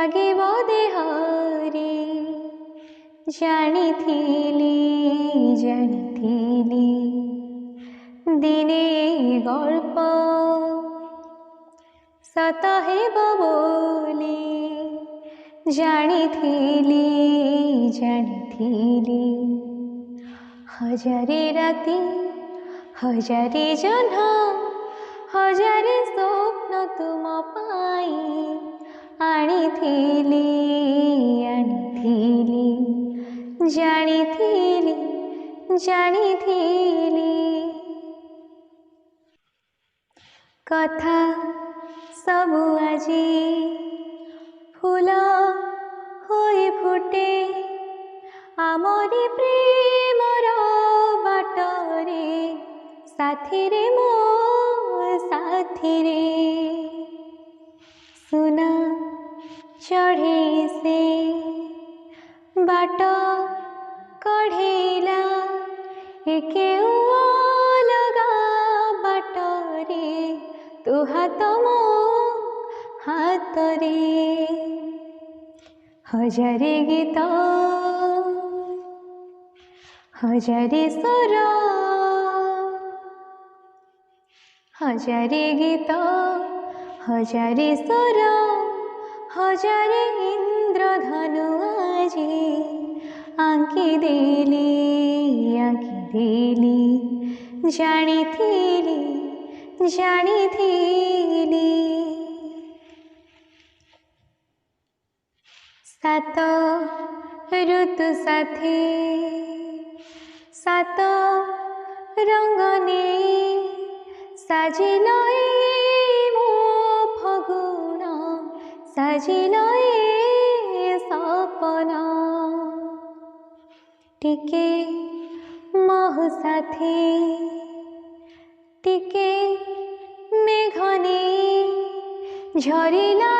লাগিব দেহরে জানিথিলি দিনে গল্প সত হেব বলি জানিথিলি হজারে রাতি হজারে জহ্ন হজারে স্বপ্ন তুম পাই আনিথিলি জানিথিলি কথা সবু আজি ফুল হই ফুটে আমরি প্রেমর বাটরে সাথীরে মো সাথীরে সুনা চढ़े से बाट कढ़ेला एके अलगा बाटरे तु हाथ मो हातरे हजारे गीत हजारे स्वर हजारे गीत हजारे स्वर हजारे इंद्रधनु आजी आंकी देली जानिथिली सात ऋतु साथी सात रंगने साजिल मो फगुण साजिल सपन टिके महु साथी टिके मेघने झरिला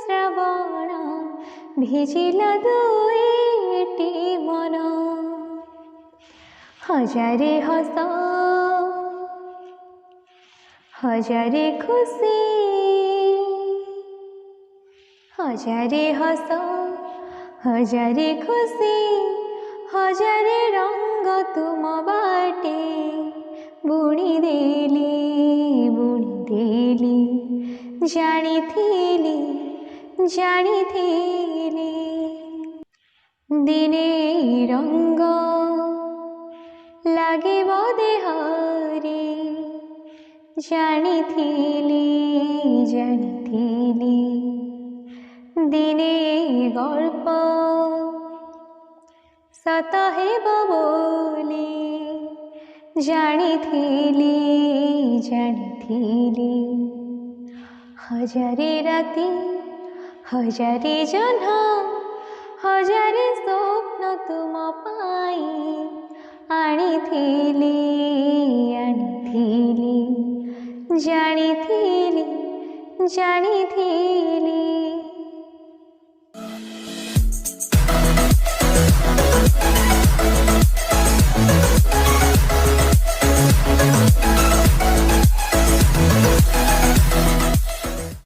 श्रावण भिजिला दुईटी मन हजारे हस हजारे खुशी हजारे हस हजारे खुशी हजारे रंग तुम बाटे बुणी देली जानिथिली दिने रंग লাগিব देहरे जानिथिली दिने गल्प सत हेब बोली जानिथिली हजारे राति हजारे जह्न हजारे स्वप्न तुम पाई आनिथिली जानिथिली